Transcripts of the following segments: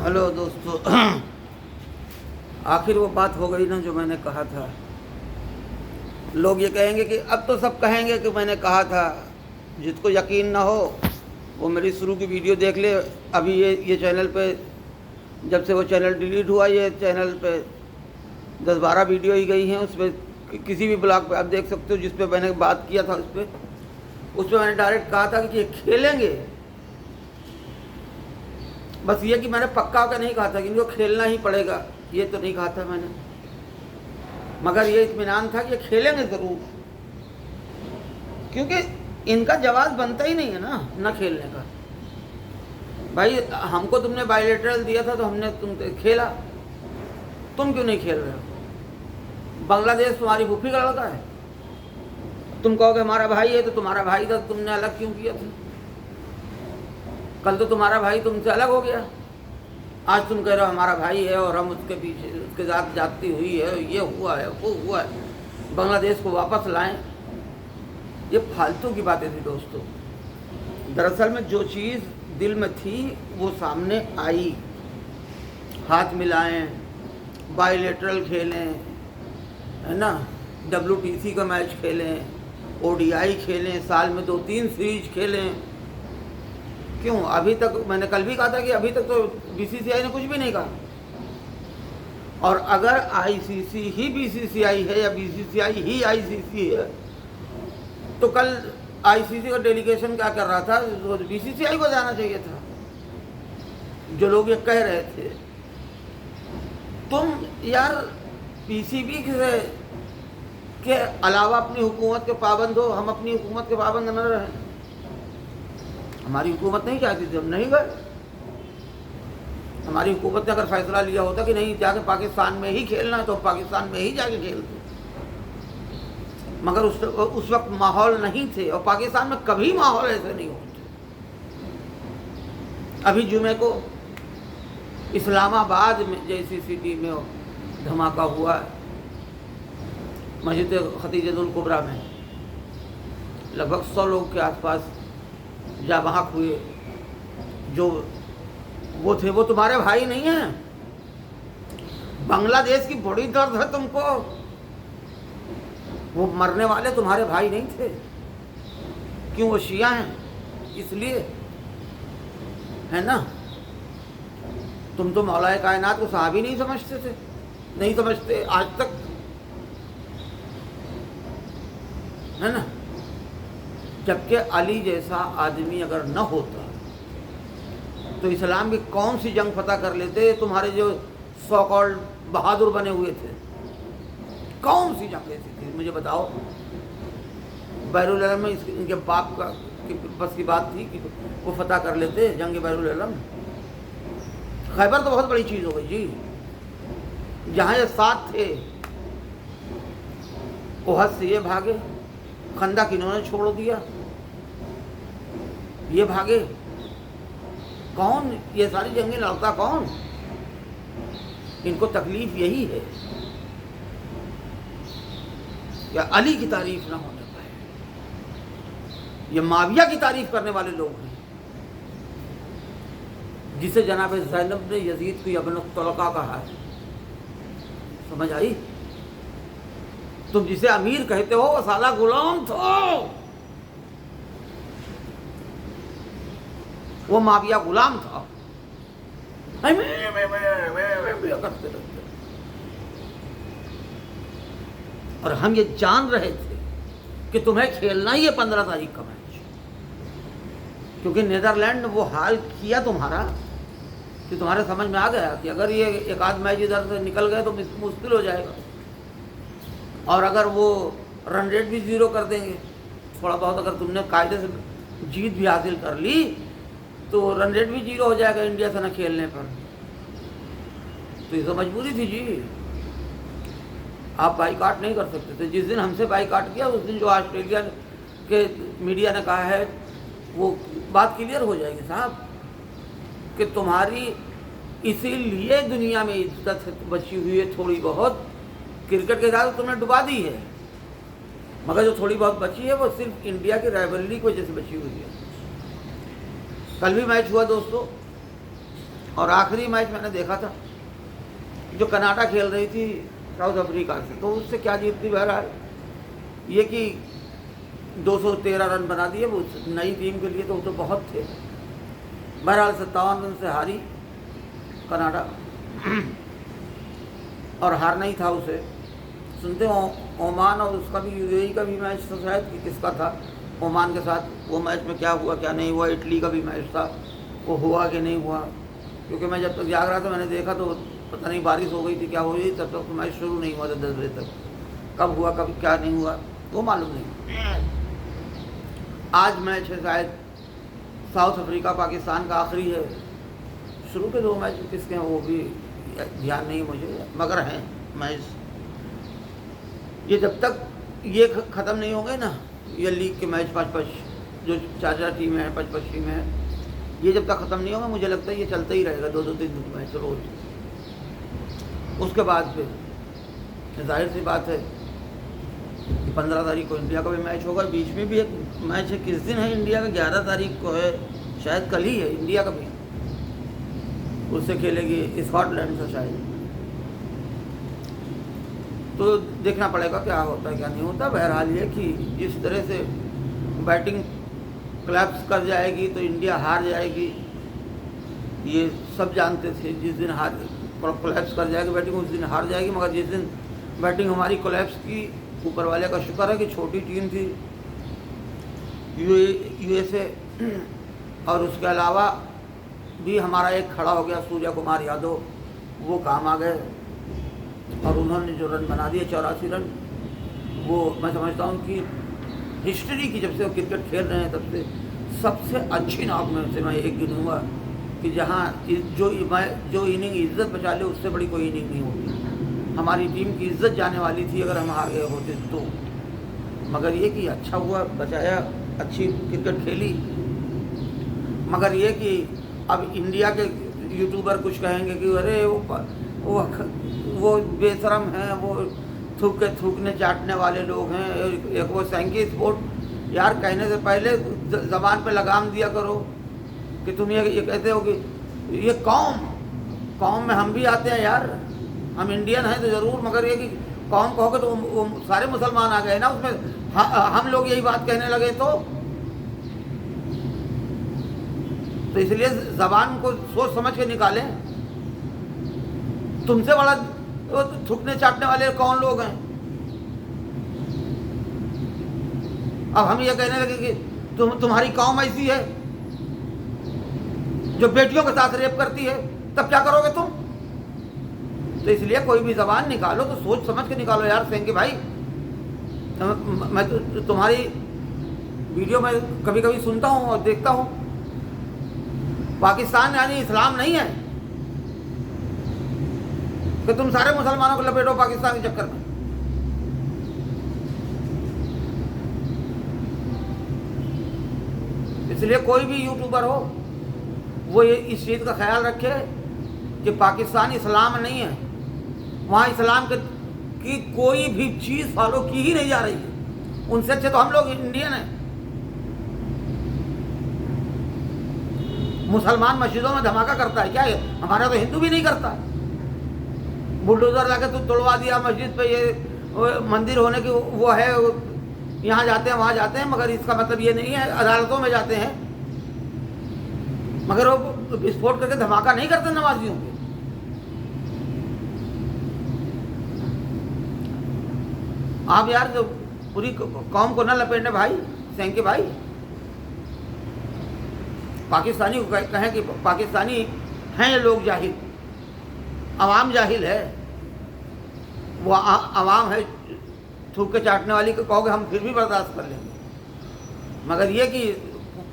Hello दोस्तों। आखिर वो बात हो गई ना जो मैंने कहा था। लोग ये कहेंगे कि अब तो सब कहेंगे कि मैंने कहा था। जिसको यकीन ना हो वो मेरी शुरू की वीडियो देख ले। अभी ये चैनल पे जब से वो चैनल डिलीट हुआ, ये चैनल पे 10-12 वीडियो ही गई हैं। उस पर किसी भी ब्लॉग पे आप देख सकते हो जिस पे मैंने बात किया था। उस पर मैंने डायरेक्ट कहा था कि ये खेलेंगे। बस ये कि मैंने पक्का होकर नहीं कहा था कि इनको खेलना ही पड़ेगा, ये तो नहीं कहा था मैंने। मगर ये इत्मीनान था कि ये खेलेंगे ज़रूर, क्योंकि इनका जवाब बनता ही नहीं है ना खेलने का। भाई हमको तुमने बायलैटरल दिया था तो हमने तुम खेला, तुम क्यों नहीं खेल रहे हो? बांग्लादेश तुम्हारी फूफी का लड़का है, तुम कहोगे हमारा भाई है, तो तुम्हारा भाई था, तुमने अलग क्यों किया था? कल तो तुम्हारा भाई तुमसे अलग हो गया, आज तुम कह रहे हो हमारा भाई है और हम उसके पीछे उसके साथ जाती हुई है, ये हुआ है वो हुआ है, बांग्लादेश को वापस लाएं। ये फालतू की बातें थी दोस्तों। दरअसल में जो चीज़ दिल में थी वो सामने आई। हाथ मिलाएं, बायलैटरल खेलें, है ना, WTC का मैच खेलें, ODI खेलें, साल में 2-3 सीरीज खेलें। क्यों? अभी तक मैंने कल भी कहा था कि अभी तक तो BCCI ने कुछ भी नहीं कहा। और अगर ICC ही BCCI है या BCCI ही ICC है, तो कल ICC का डेलीगेशन क्या कर रहा था? तो BCCI को जाना चाहिए था। जो लोग ये कह रहे थे, तुम यार PCB के अलावा अपनी हुकूमत के पाबंद हो, हम अपनी हुकूमत के पाबंद न रहें। हमारी हुकूमत नहीं चाहती थी, हम नहीं गए। हमारी हुकूमत ने अगर फैसला लिया होता कि नहीं जाके पाकिस्तान में ही खेलना है तो पाकिस्तान में ही जाके खेलते, मगर उस वक्त माहौल नहीं थे और पाकिस्तान में कभी माहौल ऐसे नहीं होते। अभी जुमे को इस्लामाबाद में जैसी सिटी में धमाका हुआ, मस्जिद खतीजतुल कुबरा में लगभग 100 लोग के आसपास जा वहाँ हुए। जो वो थे वो तुम्हारे भाई नहीं हैं। बांग्लादेश की बड़ी दर्द है तुमको, वो मरने वाले तुम्हारे भाई नहीं थे। क्यों? वो शिया हैं इसलिए, है ना। तुम तो मौलाए कायनात को सहाबी नहीं समझते थे, नहीं समझते आज तक, है ना। जबकि अली जैसा आदमी अगर न होता तो इस्लाम की कौन सी जंग फतह कर लेते तुम्हारे जो सो कॉल्ड बहादुर बने हुए थे? कौन सी जंग ऐसी थी मुझे बताओ? बैरुल अलम में इनके बाप का बस की बात थी कि वो फतह कर लेते जंग बैरुल अलम। खैबर तो बहुत बड़ी चीज़ हो गई जी। जहाँ ये साथ थे ओहद से ये भागे, खंदक इन्होंने छोड़ दिया, ये भागे। कौन ये सारी जंगें लड़ता कौन? इनको तकलीफ यही है या अली की तारीफ ना होने पाए। ये माविया की तारीफ करने वाले लोग हैं, जिसे जनाब ज़ैनब ने यजीद की अबन तलका कहा है। समझ आई? तुम जिसे अमीर कहते हो वो साला गुलाम था, वो माविया गुलाम था। करते रहते। और हम ये जान रहे थे कि तुम्हें खेलना ही है 15 तारीख का मैच, क्योंकि नीदरलैंड ने वो हाल किया तुम्हारा कि तुम्हारे समझ में आ गया कि अगर ये एक आध मैच इधर से निकल गए तो मुश्किल हो जाएगा। और अगर वो रन रेट भी 0 कर देंगे, थोड़ा बहुत अगर तुमने कायदे से जीत भी हासिल कर ली तो रन रेट भी 0 हो जाएगा इंडिया से न खेलने पर। तो ये तो मजबूरी थी जी, आप बाईकाट नहीं कर सकते थे। जिस दिन हमसे बाईकाट किया उस दिन जो ऑस्ट्रेलिया के मीडिया ने कहा है वो बात क्लियर हो जाएगी साहब, कि तुम्हारी इसीलिए दुनिया में इज्जत बची हुई है थोड़ी बहुत। क्रिकेट के साथ तुमने डुबा दी है, मगर जो थोड़ी बहुत बची है वो सिर्फ इंडिया की राइवलरी की वजह से बची हुई है। कल भी मैच हुआ दोस्तों, और आखिरी मैच मैंने देखा था जो कनाडा खेल रही थी साउथ अफ्रीका से, तो उससे क्या जीतती। बहरहाल ये कि 213 रन बना दिए वो नई टीम के लिए, तो वो तो बहुत थे। बहरहाल 57 रन से हारी कनाडा और हारना ही था उसे। सुनते हो ओमान और उसका भी, यूएई का भी मैच था शायद, कि किसका था ओमान के साथ, वो मैच में क्या हुआ क्या नहीं हुआ। इटली का भी मैच था, वो हुआ कि नहीं हुआ, क्योंकि मैं जब तक जाग रहा था मैंने देखा तो पता नहीं बारिश हो गई थी क्या हुई, तब तक तो मैच शुरू नहीं हुआ था 10 बजे तक। कब हुआ कब क्या नहीं हुआ वो मालूम नहीं। आज मैच है शायद साउथ अफ्रीका पाकिस्तान का, आखिरी है। शुरू के 2 मैच किसके हैं वो भी ध्यान नहीं मुझे, मगर हैं मैच। ये जब तक ये ख़त्म नहीं होंगे ना, ये लीग के मैच 5-5 जो 4-4 टीमें हैं, 5-5 टीमें हैं, ये जब तक ख़त्म नहीं होगा मुझे लगता है ये चलता ही रहेगा 2-2 3 मैच रोज़। उसके बाद फिर जाहिर सी बात है कि 15 तारीख को इंडिया का भी मैच होगा। बीच में भी एक मैच है, किस दिन है इंडिया का, 11 तारीख को है शायद, कल ही है इंडिया का भी। उससे खेलेगी स्कॉटलैंड से शायद, तो देखना पड़ेगा क्या होता है क्या नहीं होता। बहरहाल ये कि जिस तरह से बैटिंग क्लैप्स कर जाएगी तो इंडिया हार जाएगी, ये सब जानते थे। जिस दिन हार कोलैप्स कर जाएगी बैटिंग उस दिन हार जाएगी, मगर जिस दिन बैटिंग हमारी कोलैप्स की, ऊपर वाले का शुक्र है कि छोटी टीम थी यूएसए, और उसके अलावा भी हमारा एक खड़ा हो गया सूर्य कुमार यादव, वो काम आ गए और उन्होंने जो रन बना दिए 84 रन, वो मैं समझता हूँ कि हिस्ट्री की, जब से वो क्रिकेट खेल रहे हैं तब से सबसे अच्छी नॉक में से मैं एक गिनूँगा कि जहाँ जो इनिंग इज्जत बचा ले उससे बड़ी कोई इनिंग नहीं होती। हमारी टीम की इज्जत जाने वाली थी अगर हम हार गए होते तो, मगर ये कि अच्छा हुआ बचाया, अच्छी क्रिकेट खेली। मगर ये कि अब इंडिया के यूट्यूबर कुछ कहेंगे कि अरे वो बेशरम हैं, वो थूकने चाटने वाले लोग हैं, एक वो सैंकी स्पोर्ट। यार कहने से पहले ज़बान पे लगाम दिया करो कि तुम ये कहते हो कि ये कौम में हम भी आते हैं यार, हम इंडियन हैं तो ज़रूर, मगर ये कि कौम कहोगे तो वो सारे मुसलमान आ गए ना उसमें। हम लोग यही बात कहने लगे तो इसलिए ज़बान को सोच समझ के निकालें। तुमसे बड़ा थूकने चाटने वाले कौन लोग हैं? अब हम ये कहने लगे कि तुम्हारी कौम ऐसी है जो बेटियों के साथ रेप करती है, तब क्या करोगे तुम? तो इसलिए कोई भी ज़बान निकालो तो सोच समझ के निकालो यार। सेंगे भाई, मैं तो तुम्हारी वीडियो में कभी कभी सुनता हूँ और देखता हूँ, पाकिस्तान यानी इस्लाम नहीं है कि तुम सारे मुसलमानों को लपेटो पाकिस्तान के चक्कर में। इसलिए कोई भी यूट्यूबर हो वो ये इस चीज़ का ख्याल रखे कि पाकिस्तान इस्लाम नहीं है, वहाँ इस्लाम की कोई भी चीज़ फॉलो की ही नहीं जा रही है। उनसे अच्छे तो हम लोग इंडियन हैं। मुसलमान मस्जिदों में धमाका करता है क्या? हमारा तो हिंदू भी नहीं करता। बुलडोजर लाके तो तोड़वा दिया मस्जिद पे, ये मंदिर होने की वो है, यहाँ जाते हैं वहाँ जाते हैं, मगर इसका मतलब ये नहीं है अदालतों में जाते हैं, मगर वो विस्फोट करके धमाका नहीं करते नमाजियों के। आप यार जो पूरी कौम को न लपेटने भाई, सेंके भाई। पाकिस्तानी को कहें कि पाकिस्तानी हैं ये लोग जाहिल, अवाम जाहिल है, वो अवाम है थूक के चाटने वाली को कहोगे हम फिर भी बर्दाश्त कर लेंगे, मगर ये कि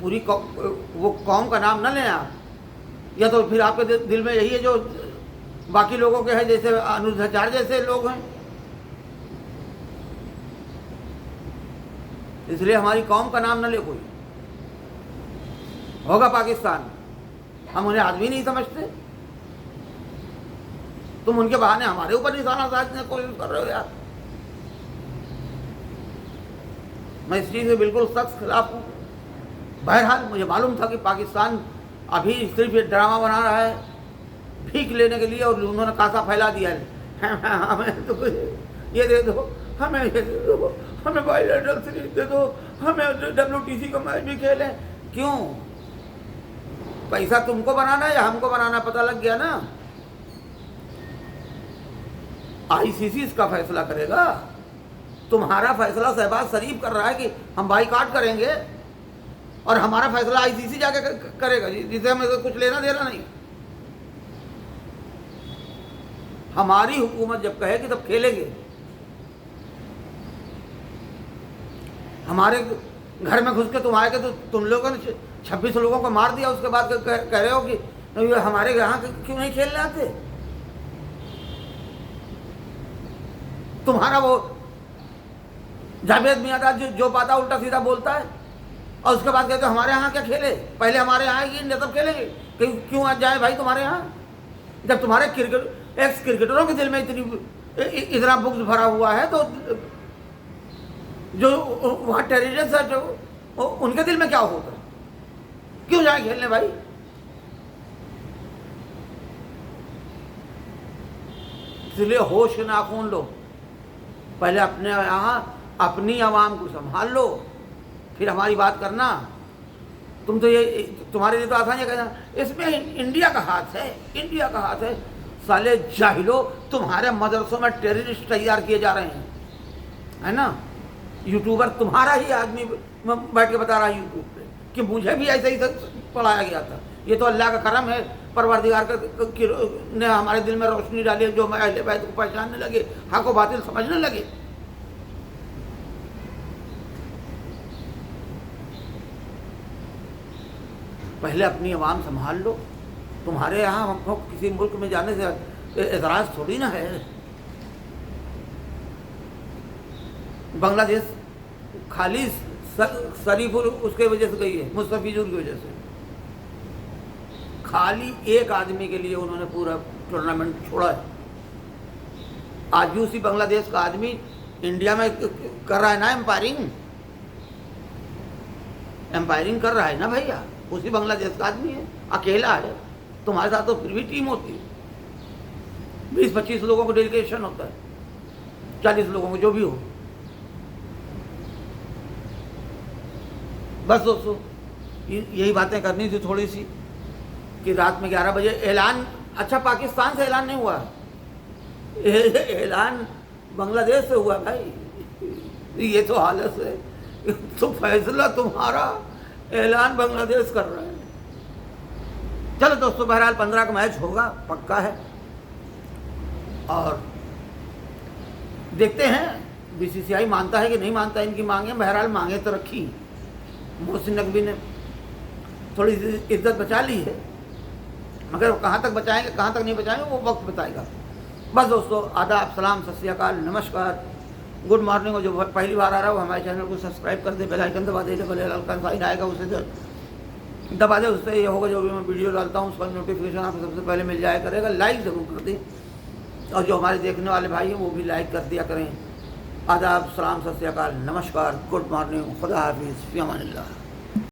पूरी वो कौम का नाम न लें आप, या तो फिर आपके दिल में यही है जो बाकी लोगों के हैं, जैसे अनुराचार्य जैसे लोग हैं। इसलिए हमारी कौम का नाम न ले कोई। होगा पाकिस्तान, हम उन्हें आदमी नहीं समझते, तुम उनके बहाने हमारे ऊपर निशाना साधने की कोशिश कर रहे हो यार। मैं इस चीज़ से बिल्कुल सख्त खिलाफ हूँ। बहरहाल मुझे मालूम था कि पाकिस्तान अभी सिर्फ ये ड्रामा बना रहा है भीख लेने के लिए, और उन्होंने कासा फैला दिया है, हमें तो ये दे दो, हमें ये दे दो, हमें बायलैटरल सीरीज दे दो, हमें WTC का मैच भी खेलें। क्यों? पैसा तुमको बनाना है या हमको बनाना? पता लग गया ना। ICC इसका फैसला करेगा। तुम्हारा फैसला शहबाज शरीफ कर रहा है कि हम बाइकआउट करेंगे, और हमारा फैसला ICC जाके करेगा, जिसे हमें कुछ लेना देना नहीं। हमारी हुकूमत जब कहेगी तब खेलेंगे। हमारे घर में घुस के तुम आए के तो तुम लोगों ने 26 लोगों को मार दिया, उसके बाद कह रहे हो कि हमारे यहाँ क्यों नहीं खेलने आते? तुम्हारा वो जावेद मियाँदाद जो बात उल्टा सीधा बोलता है, और उसके बाद कहते हमारे यहाँ क्या खेले, पहले हमारे यहाँ आएगी इंडिया तब खेलेंगे। क्यों आज जाए भाई तुम्हारे यहाँ? जब तुम्हारे एक्स क्रिकेटरों के दिल में इतना बुक्स भरा हुआ है, तो जो वहाँ टेररिस्ट है जो उनके दिल में क्या होता है? क्यों जाए खेलने भाई? इसलिए होश के नाखून लो, पहले अपने यहाँ अपनी आवाम को संभाल लो, फिर हमारी बात करना। तुम तो ये तुम्हारे लिए तो आसान है कहना इसमें इंडिया का हाथ है, इंडिया का हाथ है। साले जाहिलो, तुम्हारे मदरसों में टेररिस्ट तैयार किए जा रहे हैं, है ना? यूट्यूबर तुम्हारा ही आदमी बैठ के बता रहा है यूट्यूब पे कि मुझे भी ऐसे ही पढ़ाया गया था। ये तो अल्लाह का करम है, परवरदिगार ने हमारे दिल में रोशनी डाली है, जो हम अहले बैत को पहचानने लगे, हक व बातिल समझने लगे। पहले अपनी आवाम संभाल लो। तुम्हारे यहाँ हमको किसी मुल्क में जाने से एतराज़ थोड़ी ना है। बांग्लादेश खाली शरीफ उसके वजह से गई है, मुस्तफिजुर की वजह से। खाली एक आदमी के लिए उन्होंने पूरा टूर्नामेंट छोड़ा है। आज भी उसी बांग्लादेश का आदमी इंडिया में कर रहा है ना एम्पायरिंग कर रहा है ना भैया, उसी बांग्लादेश का आदमी है, अकेला है। तुम्हारे साथ तो फिर भी टीम होती है, 20-25 लोगों को डेलीगेशन होता है, 40 लोगों को, जो भी हो। बस दोस्तों यही बातें करनी थी थोड़ी सी, कि रात में 11 बजे ऐलान। अच्छा, पाकिस्तान से ऐलान नहीं हुआ, ऐलान बांग्लादेश से हुआ भाई। ये तो हालत है, तो फैसला तुम्हारा, ऐलान बांग्लादेश कर रहा है। चलो दोस्तों, बहरहाल 15 का मैच होगा, पक्का है, और देखते हैं BCCI मानता है कि नहीं मानता इनकी मांगे। बहरहाल मांगे तो रखी, मोहसिन नकवी ने थोड़ी इज्जत बचा ली है, मगर कहाँ तक बचाएंगे कहाँ तक नहीं बचाएंगे वो वक्त बताएगा। बस दोस्तों, आदाब, सलाम, सत श्री अकाल, नमस्कार, गुड मॉर्निंग। और जो पहली बार आ रहा है वो हमारे चैनल को सब्सक्राइब कर दे, बेल आइकन दबा दे, जब का साइन आएगा उसे दबा दे। उससे ये होगा जो भी मैं वीडियो डालता हूँ उसका नोटिफिकेशन आपको सबसे पहले मिल जाया करेगा। लाइक ज़रूर कर दें, और जो हमारे देखने वाले भाई हैं वो भी लाइक कर दिया करें। आदाब, सलाम, सत श्री अकाल, नमस्कार, गुड मॉर्निंग, खुदा हाफिज़, फ़ी अमानिल्लाह।